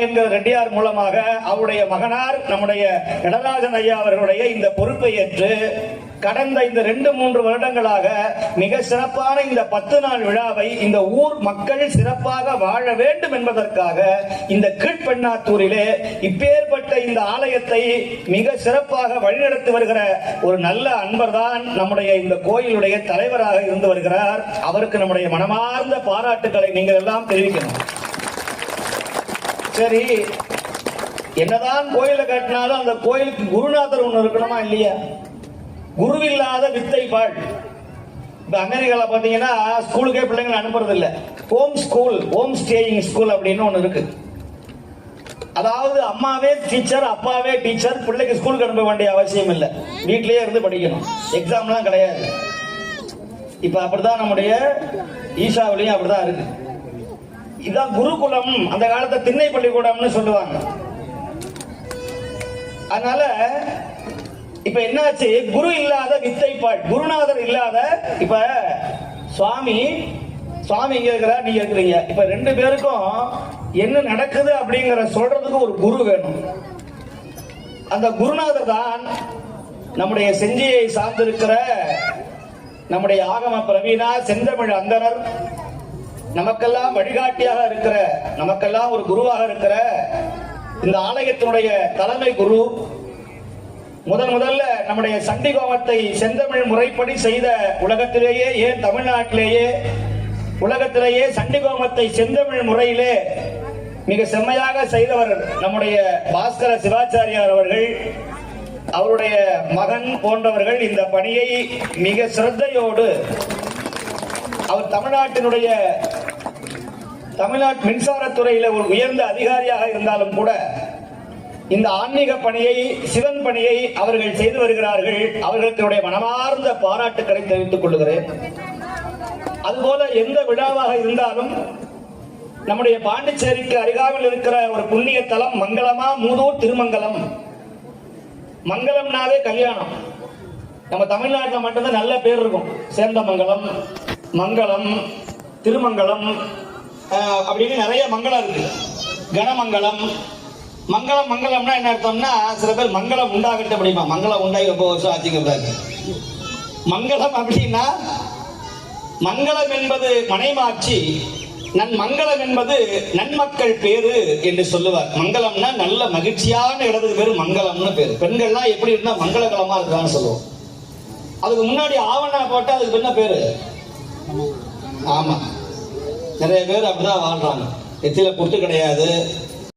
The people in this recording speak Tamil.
என்கிற ரெட்டியார் மூலமாக அவருடைய மகனார் நம்முடைய நடராஜன் ஐயா அவர்களுடைய இந்த பொறுப்பை ஏற்று கடந்த இந்த 2-3 வருடங்களாக மிக சிறப்பான இந்த 10 நாள் விழாவை இந்த ஊர் மக்கள் சிறப்பாக வாழ வேண்டும் என்பதற்காக இந்த கீழ்பெண்ணாத்தூரிலே இப்பேற்பட்ட இந்த ஆலயத்தை மிக சிறப்பாக வழிநடத்தி வருகிற ஒரு நல்ல அன்பர் தான் நம்முடைய இந்த கோயிலுடைய தலைவராக இருந்து வருகிறார். அவருக்கு நம்முடைய மனமார்ந்த பாராட்டுக்களை நீங்கள் எல்லாம் தெரிவிக்கணும். சரி, என்னதான் கோயிலை கட்டினாலும் அந்த கோயிலுக்கு குருநாதர் ஒண்ணு இருக்கணுமா இல்லையா? குருவில்லாத வித்தை பாழ். இப்ப அமெரிக்கால பாத்தீங்கன்னா ஸ்கூலுக்கே பிள்ளைங்களை அனுப்புறது இல்ல, home school, home staying school அப்படின்னு ஒண்ணு இருக்கு. அதாவது அம்மாவே டீச்சர், அப்பாவே டீச்சர், பிள்ளைக்கு ஸ்கூலுக்கு அனுப்ப வேண்டிய அவசியம் இல்லை, வீட்டிலேயே இருந்து படிக்கணும், எக்ஸாம்லாம் கிடையாது. இப்ப அப்படிதான் நம்முடைய ஈஷாவிலையும் அப்படிதான் இருக்கு. இதான் குருகுலம், அந்த காலத்தை திண்ணை பள்ளிக்கூடம்னு சொல்லுவாங்க. அதனால இப்ப என்னாச்சு, குரு இல்லாத வித்தை பாழ், குருநாதர் இல்லாத. இப்ப சுவாமி இங்க இருக்கிறார், நீங்க இருக்கிறீங்க. இப்ப 2 பேருக்கும் என்ன நடக்குது அப்படிங்கிற சொல்றதுக்கு ஒரு குரு வேணும். அந்த குருநாதர் தான் நம்முடைய செஞ்சியை சார்ந்திருக்கிற நம்முடைய ஆகம பிரவீனா செந்தமிழ் அந்தனர், நமக்கெல்லாம் வழிகாட்டியாக இருக்கிற, நமக்கெல்லாம் ஒரு குருவாக இருக்கிற இந்த ஆலயத்தினுடைய தலைமை குரு. முதல்ல நம்முடைய சண்டிகோமத்தை செந்தமிழ் முறைப்படி செய்த உலகத்திலேயே, ஏன் தமிழ்நாட்டிலேயே உலகத்திலேயே சண்டிகோமத்தை செந்தமிழ் முறையிலே மிக செம்மையாக செய்தவர் நம்முடைய பாஸ்கர சிவாச்சாரியார் அவர்கள். அவருடைய மகன் போன்றவர்கள் இந்த பணியை மிக சிரத்தையோடு, அவர் தமிழ்நாட்டு மின்சாரத்துறையில ஒரு உயர்ந்த அதிகாரியாக இருந்தாலும் கூட இந்த ஆன்மீக பணியை, சிவன் பணியை அவர்கள் செய்து வருகிறார்கள். அவர்களுடைய மனமார்ந்த பாராட்டுக்களை தெரிவித்துக் கொள்கிறேன். அதுபோல எந்த விழாவாக இருந்தாலும் நம்முடைய பாண்டிச்சேரிக்கு அருகாமையில் இருக்கிற ஒரு புண்ணிய தலம் மங்களமா மூதூர் திருமங்கலம். மங்களம்னாவே கல்யாணம். நம்ம தமிழ்நாட்டில் மட்டும்தான் நல்ல பேர் இருக்கும். சேந்தமங்கலம், மங்களம், திருமங்கலம் அப்படின்னு நிறைய மங்களம் இருக்கு. கனமங்கலம், மங்களம்னா என்ன அர்த்தம்னா, சில பேர் மங்களம் உண்டாகட்டு அப்படிமா, மங்களம் உண்டாகி ரொம்ப வருஷம் ஆச்சுங்க. மங்களம் அப்படின்னா, மங்களம் என்பது மனைமாட்சி, மங்களம் என்பது நன்மக்கள் பேரு என்று சொல்லுவார். மங்களம்னா நல்ல மகிழ்ச்சியான இடத்துக்கு பேரு மங்களம்னு பேரு. பெண்கள்லாம் எப்படி இருந்தா மங்களகலமா இருக்கான்னு சொல்லுவோம். அதுக்கு முன்னாடி ஆவணா போட்டா அதுக்கு என்ன பேரு? ஆமா, நிறைய பேர் அப்படிதான் வாழ்றாங்க. எத்தில பொட்டு கிடையாது,